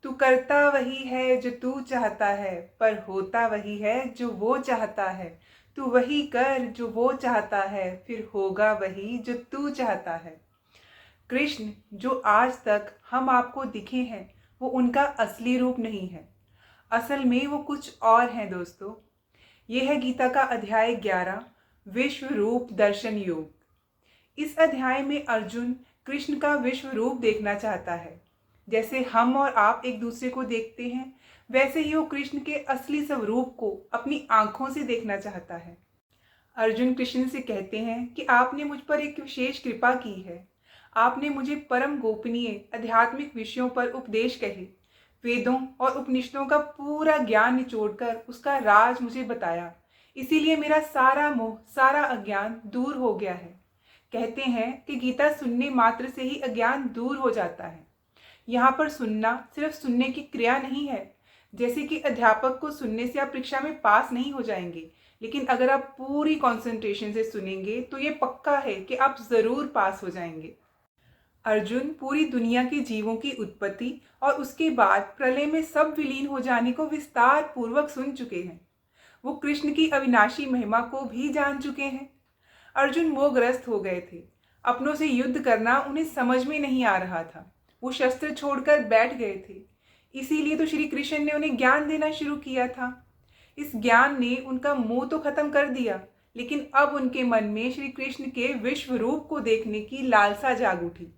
तू करता वही है जो तू चाहता है, पर होता वही है जो वो चाहता है। तू वही कर जो वो चाहता है, फिर होगा वही जो तू चाहता है। कृष्ण जो आज तक हम आपको दिखे हैं, वो उनका असली रूप नहीं है। असल में वो कुछ और हैं दोस्तों। ये है गीता का अध्याय 11, विश्व रूप दर्शन योग। इस अध्याय में अर्जुन कृष्ण का विश्व रूप देखना चाहता है। जैसे हम और आप एक दूसरे को देखते हैं, वैसे ही वो कृष्ण के असली स्वरूप को अपनी आंखों से देखना चाहता है। अर्जुन कृष्ण से कहते हैं कि आपने मुझ पर एक विशेष कृपा की है। आपने मुझे परम गोपनीय आध्यात्मिक विषयों पर उपदेश कहे, वेदों और उपनिषदों का पूरा ज्ञान निचोड़कर उसका राज मुझे बताया। इसीलिए मेरा सारा मोह, सारा अज्ञान दूर हो गया है। कहते हैं कि गीता सुनने मात्र से ही अज्ञान दूर हो जाता है। यहाँ पर सुनना सिर्फ सुनने की क्रिया नहीं है। जैसे कि अध्यापक को सुनने से आप परीक्षा में पास नहीं हो जाएंगे, लेकिन अगर आप पूरी कंसंट्रेशन से सुनेंगे तो ये पक्का है कि आप जरूर पास हो जाएंगे। अर्जुन पूरी दुनिया के जीवों की उत्पत्ति और उसके बाद प्रलय में सब विलीन हो जाने को विस्तार पूर्वक सुन चुके हैं। वो कृष्ण की अविनाशी महिमा को भी जान चुके हैं। अर्जुन मोहग्रस्त हो गए थे। अपनों से युद्ध करना उन्हें समझ में नहीं आ रहा था। वो शस्त्र छोड़कर बैठ गए थे। इसीलिए तो श्री कृष्ण ने उन्हें ज्ञान देना शुरू किया था। इस ज्ञान ने उनका मोह तो खत्म कर दिया, लेकिन अब उनके मन में श्री कृष्ण के विश्व रूप को देखने की लालसा जाग उठी।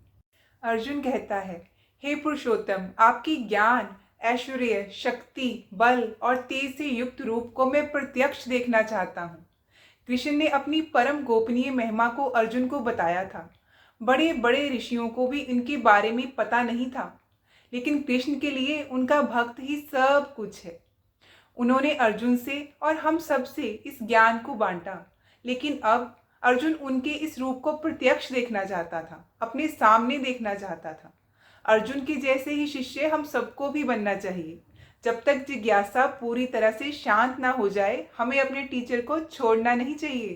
अर्जुन कहता है, हे पुरुषोत्तम, आपकी ज्ञान, ऐश्वर्य, शक्ति, बल और तेज से युक्त रूप को मैं प्रत्यक्ष देखना चाहता हूँ। कृष्ण ने अपनी परम गोपनीय महिमा को अर्जुन को बताया था। बड़े बड़े ऋषियों को भी इनके बारे में पता नहीं था, लेकिन कृष्ण के लिए उनका भक्त ही सब कुछ है। उन्होंने अर्जुन से और हम सब से इस ज्ञान को बांटा, लेकिन अब अर्जुन उनके इस रूप को प्रत्यक्ष देखना चाहता था, अपने सामने देखना चाहता था। अर्जुन के जैसे ही शिष्य हम सबको भी बनना चाहिए। जब तक जिज्ञासा पूरी तरह से शांत ना हो जाए, हमें अपने टीचर को छोड़ना नहीं चाहिए।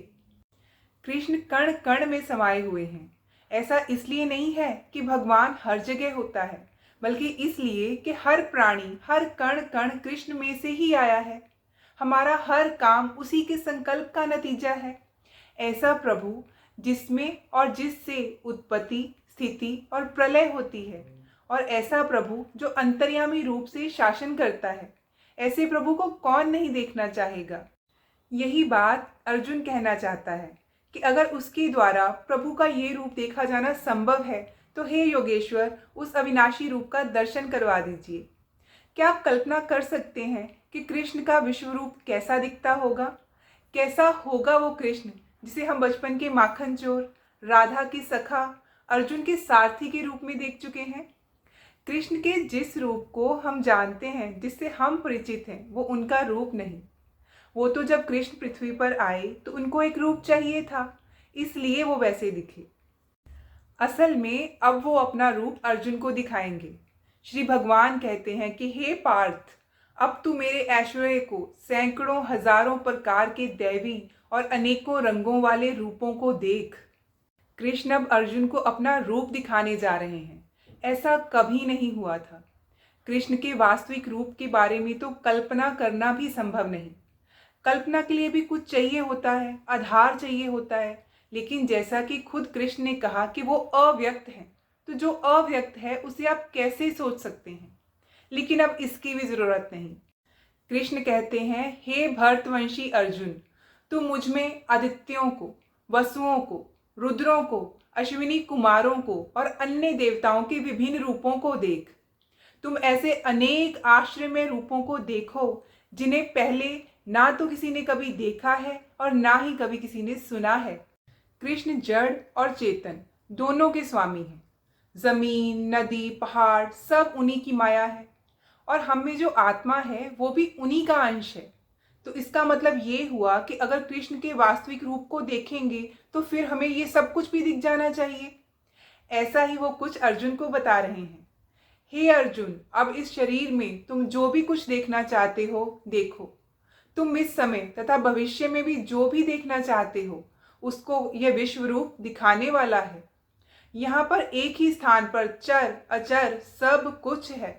कृष्ण कण कण में समाये हुए हैं। ऐसा इसलिए नहीं है कि भगवान हर जगह होता है, बल्कि इसलिए कि हर प्राणी, हर कण कण कृष्ण में से ही आया है। हमारा हर काम उसी के संकल्प का नतीजा है। ऐसा प्रभु जिसमें और जिससे उत्पत्ति, स्थिति और प्रलय होती है, और ऐसा प्रभु जो अंतर्यामी रूप से शासन करता है, ऐसे प्रभु को कौन नहीं देखना चाहेगा। यही बात अर्जुन कहना चाहता है कि अगर उसके द्वारा प्रभु का ये रूप देखा जाना संभव है, तो हे योगेश्वर, उस अविनाशी रूप का दर्शन करवा दीजिए। क्या आप कल्पना कर सकते हैं कि कृष्ण का विश्व रूप कैसा दिखता होगा? कैसा होगा वो कृष्ण जिसे हम बचपन के माखन चोर, राधा के सखा, अर्जुन के सारथी के रूप में देख चुके हैं? कृष्ण के जिस रूप को हम जानते हैं, जिससे हम परिचित हैं, वो उनका रूप नहीं। वो तो जब कृष्ण पृथ्वी पर आए तो उनको एक रूप चाहिए था, इसलिए वो वैसे दिखे। असल में अब वो अपना रूप अर्जुन को दिखाएंगे। श्री भगवान कहते हैं कि हे पार्थ, अब तू मेरे ऐश्वर्य को, सैकड़ों हजारों प्रकार के दैवी और अनेकों रंगों वाले रूपों को देख। कृष्ण अब अर्जुन को अपना रूप दिखाने जा रहे हैं। ऐसा कभी नहीं हुआ था। कृष्ण के वास्तविक रूप के बारे में तो कल्पना करना भी संभव नहीं। कल्पना के लिए भी कुछ चाहिए होता है, आधार चाहिए होता है। लेकिन जैसा कि खुद कृष्ण ने कहा कि वो अव्यक्त है, तो जो अव्यक्त है उसे आप कैसे सोच सकते हैं? लेकिन अब इसकी भी जरूरत नहीं। कृष्ण कहते हैं, हे भरतवंशी अर्जुन, तू मुझ में आदित्यों को, वसुओं को, रुद्रों को, अश्विनी कुमारों को और अन्य देवताओं के विभिन्न रूपों को देख। तुम ऐसे अनेक आश्चर्यमय रूपों को देखो जिन्हें पहले ना तो किसी ने कभी देखा है और ना ही कभी किसी ने सुना है। कृष्ण जड़ और चेतन दोनों के स्वामी हैं। जमीन, नदी, पहाड़ सब उन्हीं की माया है, और हम में जो आत्मा है वो भी उन्हीं का अंश है। तो इसका मतलब ये हुआ कि अगर कृष्ण के वास्तविक रूप को देखेंगे तो फिर हमें ये सब कुछ भी दिख जाना चाहिए। ऐसा ही वो कुछ अर्जुन को बता रहे हैं। हे अर्जुन, अब इस शरीर में तुम जो भी कुछ देखना चाहते हो देखो। तुम इस समय तथा भविष्य में भी जो भी देखना चाहते हो उसको यह विश्व रूप दिखाने वाला है। यहाँ पर एक ही स्थान पर चर अचर सब कुछ है।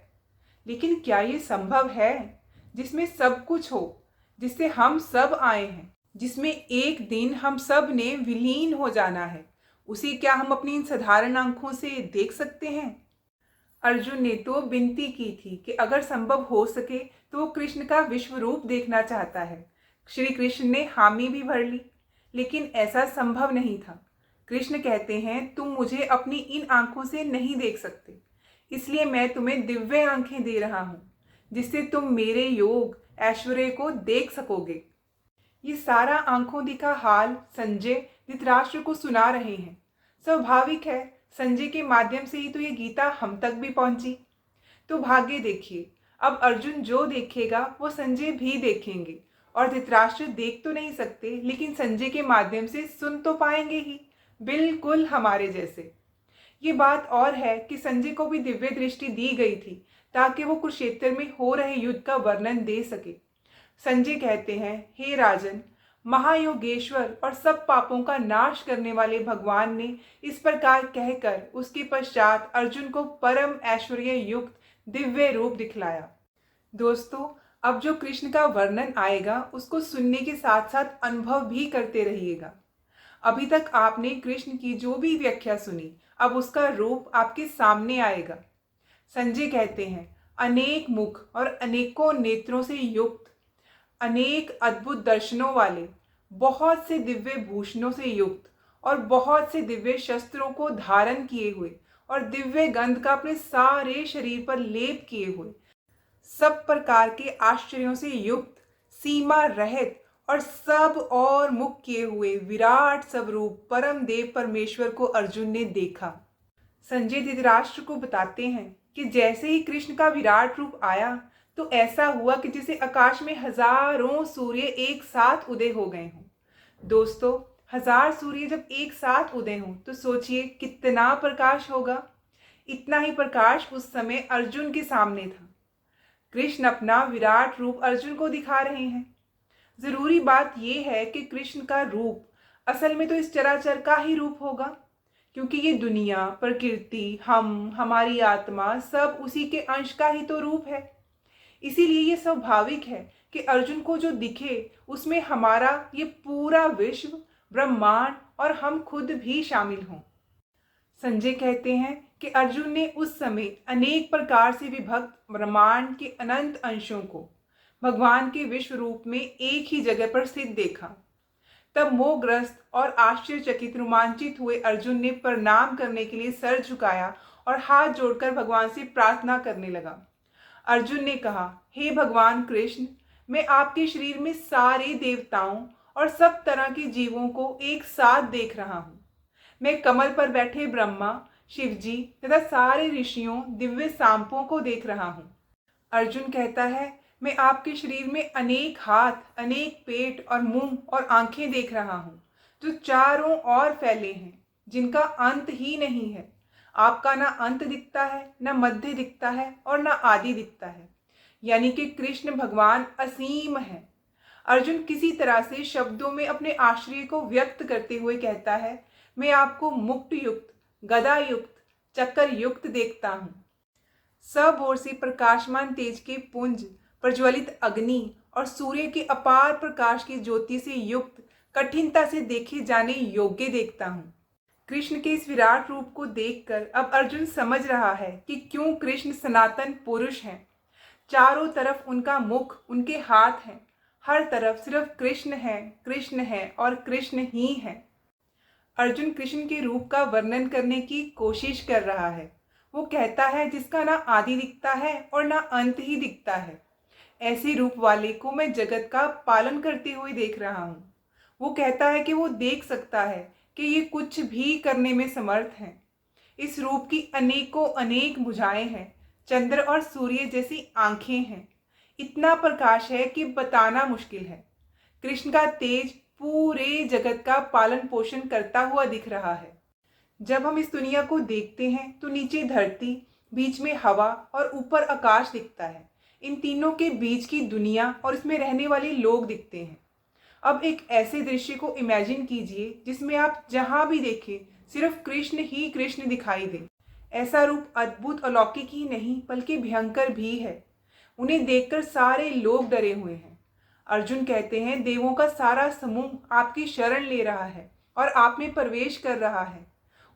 लेकिन क्या ये संभव है जिसमें सब कुछ हो, जिससे हम सब आए हैं, जिसमें एक दिन हम सब ने विलीन हो जाना है, उसे क्या हम अपनी इन साधारण आंखों से देख सकते हैं? अर्जुन ने तो विनती की थी कि अगर संभव हो सके तो वो कृष्ण का विश्व रूप देखना चाहता है। श्री कृष्ण ने हामी भी भर ली, लेकिन ऐसा संभव नहीं था। कृष्ण कहते हैं, तुम मुझे अपनी इन आंखों से नहीं देख सकते, इसलिए मैं तुम्हें दिव्य आंखें दे रहा हूं, जिससे तुम मेरे योग ऐश्वर्य को देख सकोगे। ये सारा आंखों दिखा हाल संजय धृतराष्ट्र को सुना रहे हैं। स्वाभाविक है, संजय के माध्यम से ही तो ये गीता हम तक भी पहुंची। तो भाग्य देखिए, अब अर्जुन जो देखेगा वो संजय भी देखेंगे, और धृतराष्ट्र देख तो नहीं सकते, लेकिन संजय के माध्यम से सुन तो पाएंगे ही, बिल्कुल हमारे जैसे। ये बात और है कि संजय को भी दिव्य दृष्टि दी गई थी ताकि वो कुरुक्षेत्र में हो रहे युद्ध का वर्णन दे सके। संजय कहते हैं, हे राजन, महायोगेश्वर और सब पापों का नाश करने वाले भगवान ने इस प्रकार कहकर उसके पश्चात अर्जुन को परम ऐश्वर्य युक्त दिव्य रूप दिखलाया। दोस्तों, अब जो कृष्ण का वर्णन आएगा उसको सुनने के साथ साथ अनुभव भी करते रहिएगा। अभी तक आपने कृष्ण की जो भी व्याख्या सुनी, अब उसका रूप आपके सामने आएगा। संजय कहते हैं, अनेक मुख और अनेकों नेत्रों से युक्त, अनेक अद्भुत दर्शनों वाले, बहुत से दिव्य भूषणों से युक्त और बहुत से दिव्य शस्त्रों को धारण किए हुए और दिव्य गंध का अपने सारे शरीर पर लेप किए हुए, सब प्रकार के आश्चर्यों से युक्त, सीमा रहित और सब और मुख किए हुए विराट स्वरूप परम देव परमेश्वर को अर्जुन ने देखा। संजय धृतराष्ट्र को बताते हैं कि जैसे ही कृष्ण का विराट रूप आया तो ऐसा हुआ कि जैसे आकाश में हजारों सूर्य एक साथ उदय हो गए हों। दोस्तों, 1000 सूर्य जब एक साथ उदय हों तो सोचिए कितना प्रकाश होगा। इतना ही प्रकाश उस समय अर्जुन के सामने था। कृष्ण अपना विराट रूप अर्जुन को दिखा रहे हैं। जरूरी बात यह है कि कृष्ण का रूप असल में तो इस चराचर का ही रूप होगा, क्योंकि ये दुनिया, प्रकृति, हमारी आत्मा सब उसी के अंश का ही तो रूप है। इसीलिए ये स्वाभाविक है कि अर्जुन को जो दिखे उसमें हमारा ये पूरा विश्व, ब्रह्मांड और हम खुद भी शामिल हों। संजय कहते हैं कि अर्जुन ने उस समय अनेक प्रकार से विभक्त ब्रह्मांड के अनंत अंशों को भगवान के विश्व रूप में एक ही जगह पर स्थित देखा। तब मोहग्रस्त और आश्चर्यचकित रोमांचित हुए अर्जुन ने प्रणाम करने के लिए सर झुकाया और हाथ जोड़कर भगवान से प्रार्थना करने लगा। अर्जुन ने कहा, हे भगवान कृष्ण, मैं आपके शरीर में सारे देवताओं और सब तरह के जीवों को एक साथ देख रहा हूँ। मैं कमल पर बैठे ब्रह्मा, शिवजी तथा सारे ऋषियों, दिव्य सांपों को देख रहा हूँ। अर्जुन कहता है, मैं आपके शरीर में अनेक हाथ, अनेक पेट और मुंह और आंखें देख रहा हूँ, जो चारों ओर फैले हैं, जिनका अंत ही नहीं है। आपका ना अंत दिखता है, ना मध्य दिखता है और ना आदि दिखता है, यानी कि कृष्ण भगवान असीम है। अर्जुन किसी तरह से शब्दों में अपने आश्रय को व्यक्त करते हुए कहता है, मैं आपको मुक्त युक्त, गदा युक्त, चक्कर युक्त देखता हूँ। सब ओर से प्रकाशमान तेज के पुंज, प्रज्वलित अग्नि और सूर्य के अपार प्रकाश की ज्योति से युक्त, कठिनता से देखे जाने योग्य देखता हूँ। कृष्ण के इस विराट रूप को देखकर अब अर्जुन समझ रहा है कि क्यों कृष्ण सनातन पुरुष हैं। चारों तरफ उनका मुख, उनके हाथ हैं, हर तरफ सिर्फ कृष्ण है और कृष्ण ही है। अर्जुन कृष्ण के रूप का वर्णन करने की कोशिश कर रहा है। वो कहता है, जिसका ना आदि दिखता है और ना अंत ही दिखता है, ऐसे रूप वाले को मैं जगत का पालन करते हुए देख रहा हूँ। वो कहता है कि वो देख सकता है कि ये कुछ भी करने में समर्थ हैं। इस रूप की अनेकों अनेक भुजाएं हैं, चंद्र और सूर्य जैसी आंखें हैं। इतना प्रकाश है कि बताना मुश्किल है। कृष्ण का तेज पूरे जगत का पालन पोषण करता हुआ दिख रहा है। जब हम इस दुनिया को देखते हैं तो नीचे धरती, बीच में हवा और ऊपर आकाश दिखता है। इन तीनों के बीच की दुनिया और इसमें रहने वाले लोग दिखते हैं। अब एक ऐसे दृश्य को इमेजिन कीजिए जिसमें आप जहां भी देखें सिर्फ कृष्ण ही कृष्ण दिखाई दे। ऐसा रूप अद्भुत अलौकिक ही नहीं बल्कि भयंकर भी है। उन्हें देखकर सारे लोग डरे हुए हैं। अर्जुन कहते हैं, देवों का सारा समूह आपकी शरण ले रहा है और आप में प्रवेश कर रहा है।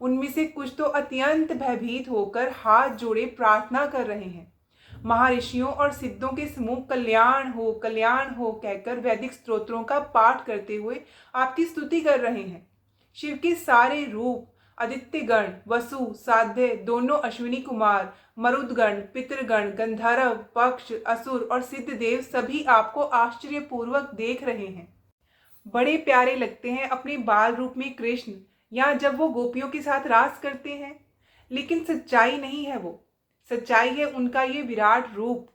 उनमें से कुछ तो अत्यंत भयभीत होकर हाथ जोड़े प्रार्थना कर रहे हैं। महर्षियों और सिद्धों के समूह कल्याण हो कहकर वैदिक स्तोत्रों का पाठ करते हुए आपकी स्तुति कर रहे हैं। शिव के सारे रूप, आदित्यगण, वसु, साध्य, दोनों अश्विनी कुमार, मरुदगण, पितृगण, गंधर्व, पक्ष, असुर और सिद्ध देव सभी आपको आश्चर्यपूर्वक देख रहे हैं। बड़े प्यारे लगते हैं अपने बाल रूप में कृष्ण, या जब वो गोपियों के साथ रास करते हैं। लेकिन सच्चाई नहीं है वो, सच्चाई है उनका ये विराट रूप।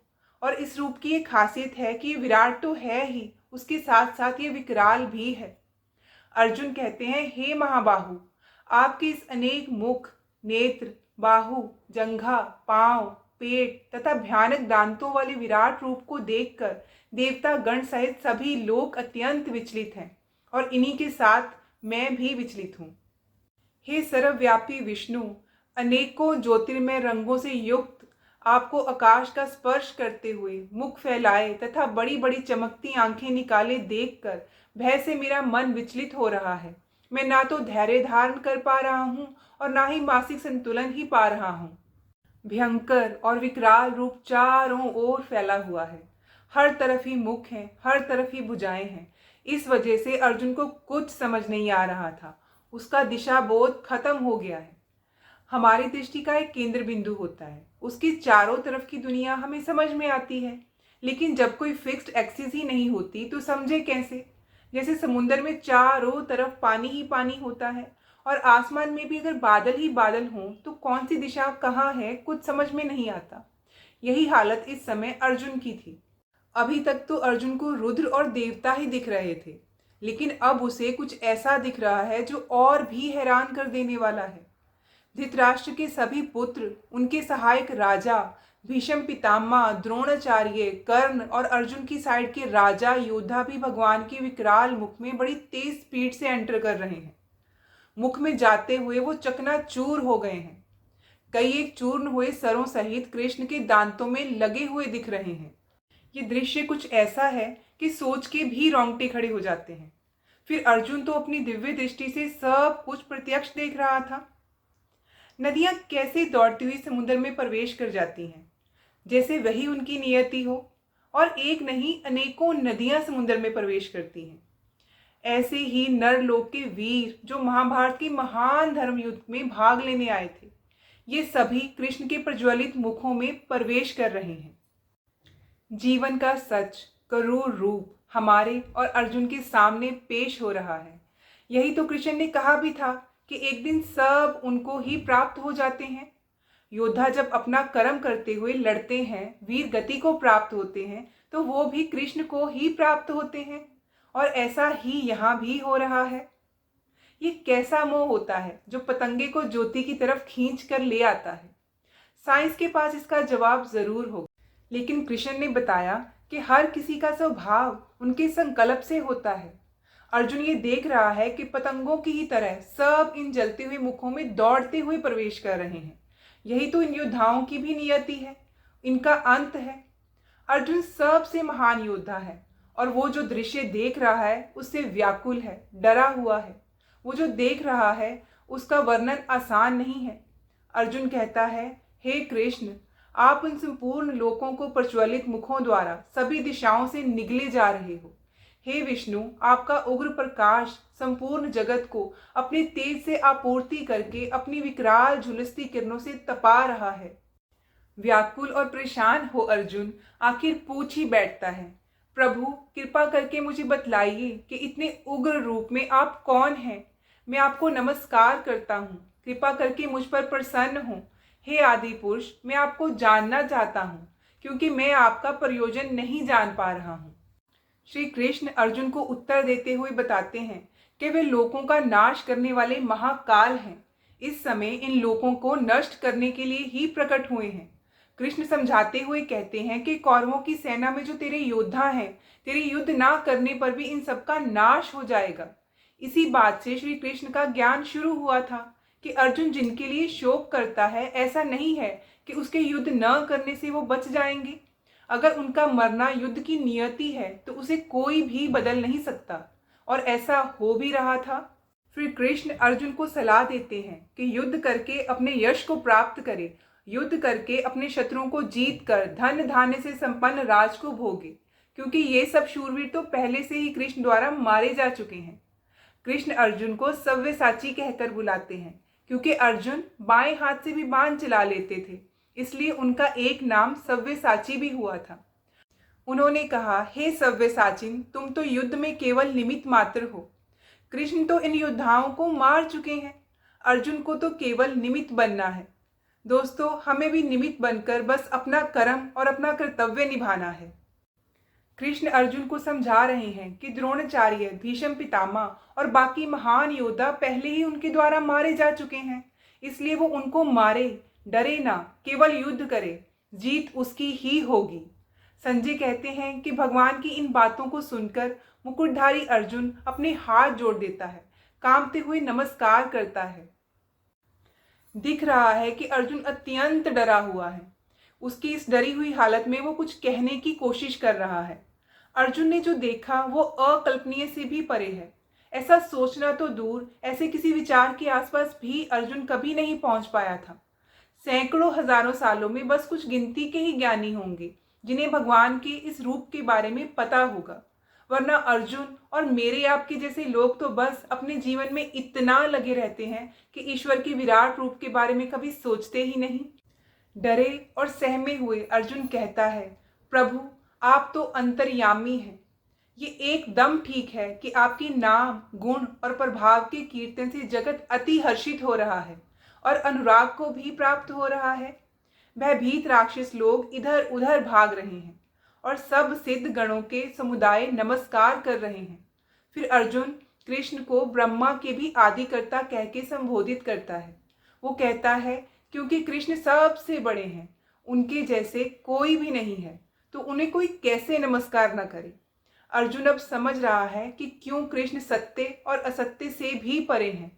और इस रूप की ये खासियत है कि ये विराट तो है ही, उसके साथ साथ ये विकराल भी है। अर्जुन कहते हैं, हे महाबाहु, आपके इस अनेक मुख, नेत्र, बाहु, जंघा, पांव, पेट तथा भयानक दांतों वाले विराट रूप को देखकर देवता गण सहित सभी लोग अत्यंत विचलित हैं और इन्हीं के साथ मैं भी विचलित हूँ। हे सर्वव्यापी विष्णु, अनेकों ज्योतिर्मय रंगों से युक्त आपको आकाश का स्पर्श करते हुए मुख फैलाए तथा बड़ी बड़ी चमकती आंखें निकाले देखकर भय से मेरा मन विचलित हो रहा है। मैं ना तो धैर्य धारण कर पा रहा हूँ और ना ही मानसिक संतुलन ही पा रहा हूँ। भयंकर और विकराल रूप चारों ओर फैला हुआ है। हर तरफ ही मुख है, हर तरफ ही भुजाएं हैं। इस वजह से अर्जुन को कुछ समझ नहीं आ रहा था। उसका दिशा बोध खत्म हो गया है। हमारी दृष्टि का एक केंद्र बिंदु होता है, उसकी चारों तरफ की दुनिया हमें समझ में आती है। लेकिन जब कोई फिक्स्ड एक्सिस ही नहीं होती तो समझे कैसे? जैसे समुद्र में चारों तरफ पानी ही पानी होता है और आसमान में भी अगर बादल ही बादल हों तो कौन सी दिशा कहाँ है कुछ समझ में नहीं आता। यही हालत इस समय अर्जुन की थी। अभी तक तो अर्जुन को रुद्र और देवता ही दिख रहे थे, लेकिन अब उसे कुछ ऐसा दिख रहा है जो और भी हैरान कर देने वाला है। धृतराष्ट्र के सभी पुत्र, उनके सहायक राजा, भीष्म पितामह, द्रोणाचार्य, कर्ण और अर्जुन की साइड के राजा योद्धा भी भगवान के विकराल मुख में बड़ी तेज स्पीड से एंटर कर रहे हैं। मुख में जाते हुए वो चकनाचूर हो गए हैं। कई एक चूर्ण हुए सरों सहित कृष्ण के दांतों में लगे हुए दिख रहे हैं। ये दृश्य कुछ ऐसा है कि सोच के भी रोंगटे खड़े हो जाते हैं। फिर अर्जुन तो अपनी दिव्य दृष्टि से सब कुछ प्रत्यक्ष देख रहा था। नदियां कैसे दौड़ती हुई समुद्र में प्रवेश कर जाती हैं, जैसे वही उनकी नियति हो, और एक नहीं अनेकों नदियां समुद्र में प्रवेश करती हैं। ऐसे ही नरलोक के वीर जो महाभारत के महान धर्म युद्ध में भाग लेने आए थे, ये सभी कृष्ण के प्रज्वलित मुखों में प्रवेश कर रहे हैं। जीवन का सच करूर रूप हमारे और अर्जुन के सामने पेश हो रहा है। यही तो कृष्ण ने कहा भी था कि एक दिन सब उनको ही प्राप्त हो जाते हैं। योद्धा जब अपना कर्म करते हुए लड़ते हैं, वीर गति को प्राप्त होते हैं, तो वो भी कृष्ण को ही प्राप्त होते हैं। और ऐसा ही यहाँ भी हो रहा है। ये कैसा मोह होता है जो पतंगे को ज्योति की तरफ खींच कर ले आता है? साइंस के पास इसका जवाब जरूर होगा, लेकिन कृष्ण ने बताया कि हर किसी का स्वभाव उनके संकल्प से होता है। अर्जुन ये देख रहा है कि पतंगों की ही तरह सब इन जलते हुए मुखों में दौड़ते हुए प्रवेश कर रहे हैं। यही तो इन योद्धाओं की भी नियति है, इनका अंत है। अर्जुन सबसे महान योद्धा है और वो जो दृश्य देख रहा है उससे व्याकुल है, डरा हुआ है। वो जो देख रहा है उसका वर्णन आसान नहीं है। अर्जुन कहता है, हे कृष्ण, आप उन संपूर्ण लोकों को प्रज्वलित मुखों द्वारा सभी दिशाओं से निगले जा रहे हो। हे विष्णु, आपका उग्र प्रकाश संपूर्ण जगत को अपने तेज से आपूर्ति करके अपनी विकराल झुलसती किरणों से तपा रहा है। व्याकुल और परेशान हो अर्जुन आखिर पूछ ही बैठता है, प्रभु कृपा करके मुझे बतलाइए कि इतने उग्र रूप में आप कौन हैं? मैं आपको नमस्कार करता हूँ, कृपा करके मुझ पर प्रसन्न हो। हे आदि पुरुष, मैं आपको जानना चाहता हूँ क्योंकि मैं आपका प्रयोजन नहीं जान पा रहा हूँ। श्री कृष्ण अर्जुन को उत्तर देते हुए बताते हैं कि वे लोकों का नाश करने वाले महाकाल हैं। इस समय इन लोकों को नष्ट करने के लिए ही प्रकट हुए हैं। कृष्ण समझाते हुए कहते हैं कि कौरवों की सेना में जो तेरे योद्धा हैं, तेरे युद्ध ना करने पर भी इन सबका नाश हो जाएगा। इसी बात से श्री कृष्ण का ज्ञान शुरू हुआ था कि अर्जुन जिनके लिए शोक करता है, ऐसा नहीं है कि उसके युद्ध न करने से वो बच जाएंगे। अगर उनका मरना युद्ध की नियति है तो उसे कोई भी बदल नहीं सकता, और ऐसा हो भी रहा था। फिर कृष्ण अर्जुन को सलाह देते हैं कि युद्ध करके अपने यश को प्राप्त करे, युद्ध करके अपने शत्रुओं को जीत कर धन धान्य से संपन्न राज को भोगे, क्योंकि ये सब शूरवीर तो पहले से ही कृष्ण द्वारा मारे जा चुके हैं। कृष्ण अर्जुन को सव्यसाची कहकर बुलाते हैं, क्योंकि अर्जुन बाएं हाथ से भी बाण चला लेते थे, इसलिए उनका एक नाम सव्यसाची भी हुआ था। उन्होंने कहा, हे सव्यसाचिन, तुम तो युद्ध में केवल निमित्त मात्र हो। कृष्ण तो इन योद्धाओं को मार चुके हैं, अर्जुन को तो केवल निमित्त बनना है। दोस्तों, हमें भी निमित्त बनकर बस अपना कर्म और अपना कर्तव्य निभाना है। कृष्ण अर्जुन को समझा रहे हैं कि द्रोणाचार्य, भीष्म पितामह और बाकी महान योद्धा पहले ही उनके द्वारा मारे जा चुके हैं, इसलिए वो उनको मारे, डरे ना, केवल युद्ध करे, जीत उसकी ही होगी। संजय कहते हैं कि भगवान की इन बातों को सुनकर मुकुटधारी अर्जुन अपने हाथ जोड़ देता है, कांपते हुए नमस्कार करता है। दिख रहा है कि अर्जुन अत्यंत डरा हुआ है। उसकी इस डरी हुई हालत में वो कुछ कहने की कोशिश कर रहा है। अर्जुन ने जो देखा वो अकल्पनीय से भी परे है। ऐसा सोचना तो दूर, ऐसे किसी विचार के आसपास भी अर्जुन कभी नहीं पहुंच पाया था। सैकड़ों हजारों सालों में बस कुछ गिनती के ही ज्ञानी होंगे जिन्हें भगवान के इस रूप के बारे में पता होगा, वरना अर्जुन और मेरे आपके जैसे लोग तो बस अपने जीवन में इतना लगे रहते हैं कि ईश्वर के विराट रूप के बारे में कभी सोचते ही नहीं। डरे और सहमे हुए अर्जुन कहता है, प्रभु, आप तो अंतर्यामी हैं। ये एकदम ठीक है कि आपके नाम, गुण और प्रभाव के कीर्तन से जगत अति हर्षित हो रहा है और अनुराग को भी प्राप्त हो रहा है। भयभीत राक्षस लोग इधर उधर भाग रहे हैं और सब सिद्ध गणों के समुदाय नमस्कार कर रहे हैं। फिर अर्जुन कृष्ण को ब्रह्मा के भी आदिकर्ता कह के संबोधित करता है। वो कहता है, क्योंकि कृष्ण सबसे बड़े हैं, उनके जैसे कोई भी नहीं है, तो उन्हें कोई कैसे नमस्कार न करे। अर्जुन अब समझ रहा है कि क्यों कृष्ण सत्य और असत्य से भी परे हैं।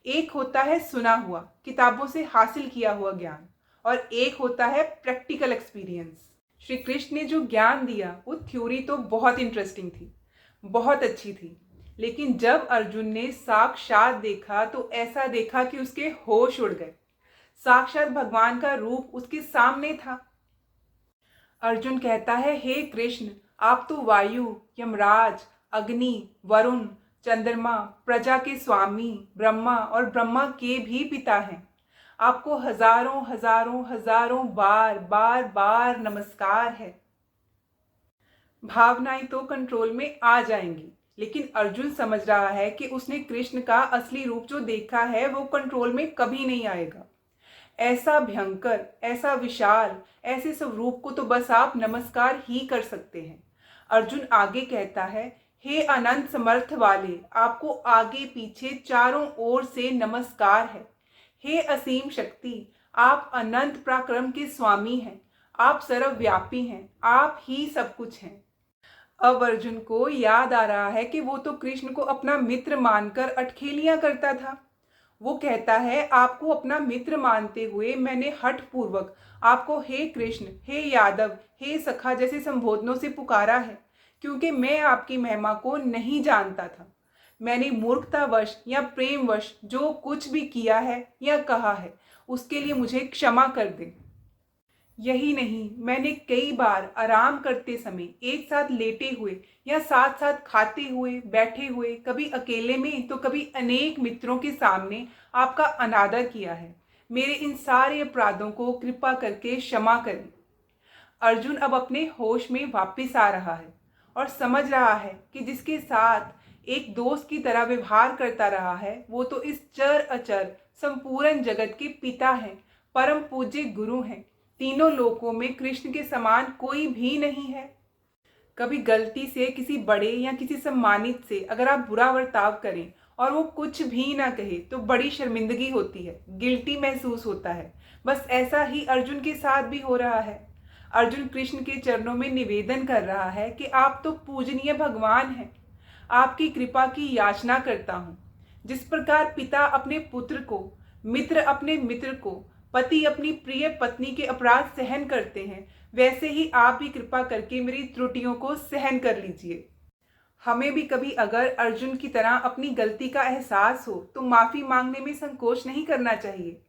एक होता है सुना हुआ, किताबों से हासिल किया हुआ ज्ञान, और एक होता है प्रैक्टिकल एक्सपीरियंस। श्री कृष्ण ने जो ज्ञान दिया वो थ्योरी तो बहुत इंटरेस्टिंग थी, बहुत अच्छी थी, लेकिन जब अर्जुन ने साक्षात देखा तो ऐसा देखा कि उसके होश उड़ गए। साक्षात भगवान का रूप उसके सामने था। अर्जुन कहता है, हे कृष्ण, आप तो वायु, यमराज, अग्नि, वरुण, चंद्रमा, प्रजा के स्वामी, ब्रह्मा और ब्रह्मा के भी पिता हैं। आपको हजारों हजारों हजारों बार बार बार नमस्कार है। भावनाएं तो कंट्रोल में आ जाएंगी, लेकिन अर्जुन समझ रहा है कि उसने कृष्ण का असली रूप जो देखा है वो कंट्रोल में कभी नहीं आएगा। ऐसा भयंकर, ऐसा विशाल, ऐसे स्वरूप को तो बस आप नमस्कार ही कर सकते हैं। अर्जुन आगे कहता है, हे अनंत समर्थ वाले, आपको आगे पीछे चारों ओर से नमस्कार है। हे असीम शक्ति, आप अनंत पराक्रम के स्वामी हैं, आप सर्वव्यापी हैं, आप ही सब कुछ हैं। अब अर्जुन को याद आ रहा है कि वो तो कृष्ण को अपना मित्र मानकर अटखेलियां करता था। वो कहता है, आपको अपना मित्र मानते हुए मैंने हठ पूर्वक आपको हे कृष्ण, हे यादव, हे सखा जैसे संबोधनों से पुकारा है, क्योंकि मैं आपकी महिमा को नहीं जानता था। मैंने मूर्खतावश या प्रेमवश जो कुछ भी किया है या कहा है उसके लिए मुझे क्षमा कर दे। यही नहीं, मैंने कई बार आराम करते समय, एक साथ लेटे हुए या साथ साथ खाते हुए, बैठे हुए, कभी अकेले में तो कभी अनेक मित्रों के सामने आपका अनादर किया है। मेरे इन सारे अपराधों को कृपा करके क्षमा करें। अर्जुन अब अपने होश में वापस आ रहा है और समझ रहा है कि जिसके साथ एक दोस्त की तरह व्यवहार करता रहा है वो तो इस चर अचर संपूर्ण जगत के पिता हैं, परम पूज्य गुरु हैं। तीनों लोकों में कृष्ण के समान कोई भी नहीं है। कभी गलती से किसी बड़े या किसी सम्मानित से अगर आप बुरा बर्ताव करें और वो कुछ भी ना कहे तो बड़ी शर्मिंदगी होती है, गिल्टी महसूस होता है। बस ऐसा ही अर्जुन के साथ भी हो रहा है। अर्जुन कृष्ण के चरणों में निवेदन कर रहा है कि आप तो पूजनीय भगवान हैं, आपकी कृपा की याचना करता हूँ। जिस प्रकार पिता अपने पुत्र को मित्र अपने मित्र को, पति अपनी प्रिय पत्नी के अपराध सहन करते हैं, वैसे ही आप भी कृपा करके मेरी त्रुटियों को सहन कर लीजिए। हमें भी कभी अगर अर्जुन की तरह अपनी गलती का एहसास हो तो माफ़ी मांगने में संकोच नहीं करना चाहिए।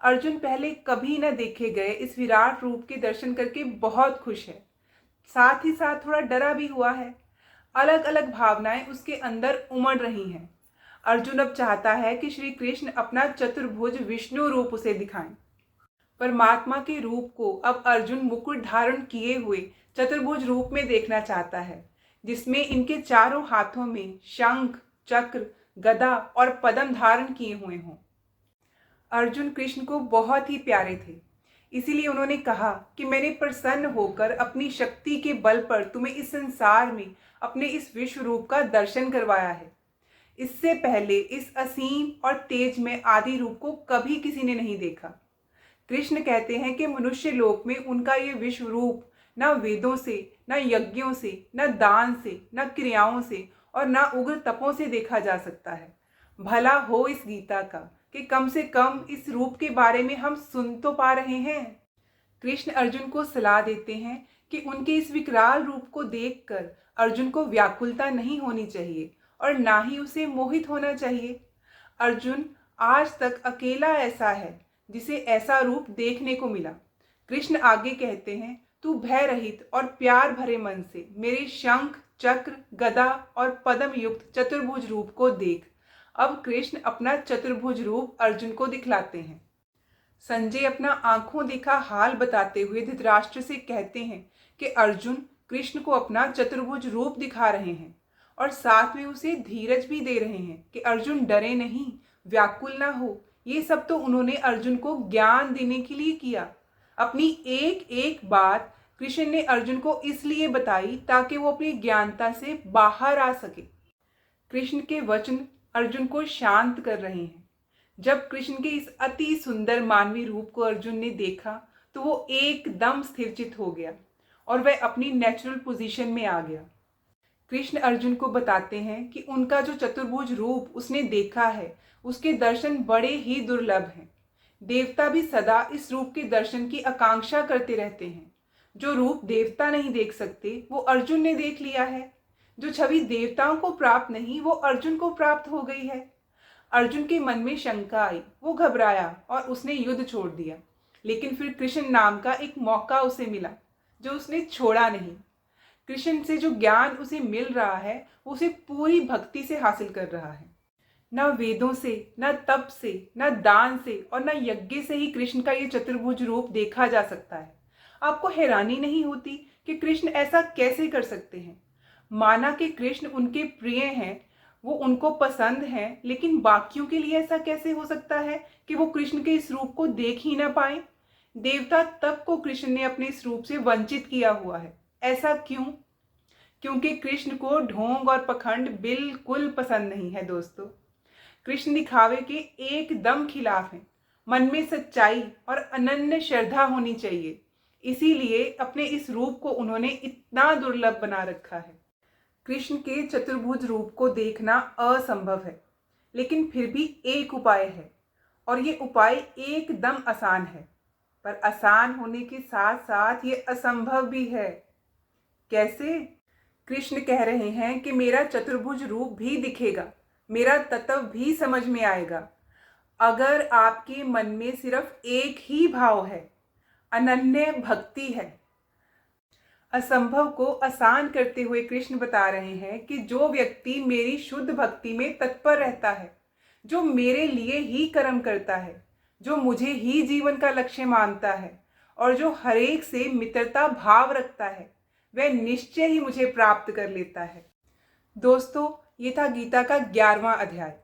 अर्जुन पहले कभी न देखे गए इस विराट रूप के दर्शन करके बहुत खुश है, साथ ही साथ थोड़ा डरा भी हुआ है। अलग अलग भावनाएं उसके अंदर उमड़ रही हैं। अर्जुन अब चाहता है कि श्री कृष्ण अपना चतुर्भुज विष्णु रूप उसे दिखाएं। परमात्मा के रूप को अब अर्जुन मुकुट धारण किए हुए चतुर्भुज रूप में देखना चाहता है, जिसमें इनके चारों हाथों में शंख, चक्र, गदा और पद्म धारण किए हुए हों। अर्जुन कृष्ण को बहुत ही प्यारे थे, इसीलिए उन्होंने कहा कि मैंने प्रसन्न होकर अपनी शक्ति के बल पर तुम्हें इस संसार में अपने इस विश्व रूप का दर्शन करवाया है। इससे पहले इस असीम और तेज में आदि रूप को कभी किसी ने नहीं देखा। कृष्ण कहते हैं कि मनुष्य लोक में उनका ये विश्व रूप न वेदों से, न यज्ञों से, न दान से, न क्रियाओं से और न उग्र तपों से देखा जा सकता है। भला हो इस गीता का कि कम से कम इस रूप के बारे में हम सुन तो पा रहे हैं। कृष्ण अर्जुन को सलाह देते हैं कि उनके इस विकराल रूप को देखकर अर्जुन को व्याकुलता नहीं होनी चाहिए और ना ही उसे मोहित होना चाहिए। अर्जुन आज तक अकेला ऐसा है जिसे ऐसा रूप देखने को मिला। कृष्ण आगे कहते हैं, तू भय रहित और प्यार भरे मन से मेरे शंख, चक्र, गदा और पद्म युक्त चतुर्भुज रूप को देख। अब कृष्ण अपना चतुर्भुज रूप अर्जुन को दिखलाते हैं। संजय अपना आंखों देखा हाल बताते हुए धृतराष्ट्र से कहते हैं कि अर्जुन कृष्ण को अपना चतुर्भुज रूप दिखा रहे हैं और साथ में उसे धीरज भी दे रहे हैं कि अर्जुन डरे नहीं, व्याकुल ना हो। ये सब तो उन्होंने अर्जुन को ज्ञान देने के लिए किया। अपनी एक एक बात कृष्ण ने अर्जुन को इसलिए बताई ताकि वो अपनी ज्ञानता से बाहर आ सके। कृष्ण के वचन अर्जुन को शांत कर रहे हैं। जब कृष्ण के इस अति सुंदर मानवीय रूप को अर्जुन ने देखा तो वो एकदम स्थिरचित हो गया और वह अपनी नेचुरल पोजीशन में आ गया। कृष्ण अर्जुन को बताते हैं कि उनका जो चतुर्भुज रूप उसने देखा है उसके दर्शन बड़े ही दुर्लभ हैं। देवता भी सदा इस रूप के दर्शन की आकांक्षा करते रहते हैं। जो रूप देवता नहीं देख सकते वो अर्जुन ने देख लिया है। जो छवि देवताओं को प्राप्त नहीं वो अर्जुन को प्राप्त हो गई है। अर्जुन के मन में शंका आई, वो घबराया और उसने युद्ध छोड़ दिया। लेकिन फिर कृष्ण नाम का एक मौका उसे मिला जो उसने छोड़ा नहीं। कृष्ण से जो ज्ञान उसे मिल रहा है वो उसे पूरी भक्ति से हासिल कर रहा है। न वेदों से, न तप से, न दान से और न यज्ञ से ही कृष्ण का ये चतुर्भुज रूप देखा जा सकता है। आपको हैरानी नहीं होती कि कृष्ण ऐसा कैसे कर सकते हैं? माना कि कृष्ण उनके प्रिय हैं, वो उनको पसंद हैं, लेकिन बाकियों के लिए ऐसा कैसे हो सकता है कि वो कृष्ण के इस रूप को देख ही ना पाए? देवता तक को कृष्ण ने अपने इस रूप से वंचित किया हुआ है। ऐसा क्यों? क्योंकि कृष्ण को ढोंग और पखंड बिल्कुल पसंद नहीं है। दोस्तों, कृष्ण दिखावे के एकदम खिलाफ हैं। मन में सच्चाई और अनन्य श्रद्धा होनी चाहिए। इसीलिए अपने इस रूप को उन्होंने इतना दुर्लभ बना रखा है। कृष्ण के चतुर्भुज रूप को देखना असंभव है, लेकिन फिर भी एक उपाय है और ये उपाय एकदम आसान है। पर आसान होने के साथ साथ ये असंभव भी है। कैसे? कृष्ण कह रहे हैं कि मेरा चतुर्भुज रूप भी दिखेगा, मेरा तत्व भी समझ में आएगा, अगर आपके मन में सिर्फ एक ही भाव है, अनन्य भक्ति है। असंभव को आसान करते हुए कृष्ण बता रहे हैं कि जो व्यक्ति मेरी शुद्ध भक्ति में तत्पर रहता है, जो मेरे लिए ही कर्म करता है, जो मुझे ही जीवन का लक्ष्य मानता है और जो हरेक से मित्रता भाव रखता है, वह निश्चय ही मुझे प्राप्त कर लेता है। दोस्तों, ये था गीता का 11वां अध्याय।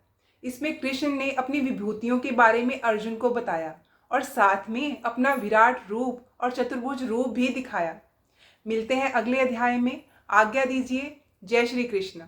इसमें कृष्ण ने अपनी विभूतियों के बारे में अर्जुन को बताया और साथ में अपना विराट रूप और चतुर्भुज रूप भी दिखाया। मिलते हैं अगले अध्याय में। आज्ञा दीजिए। जय श्री कृष्ण।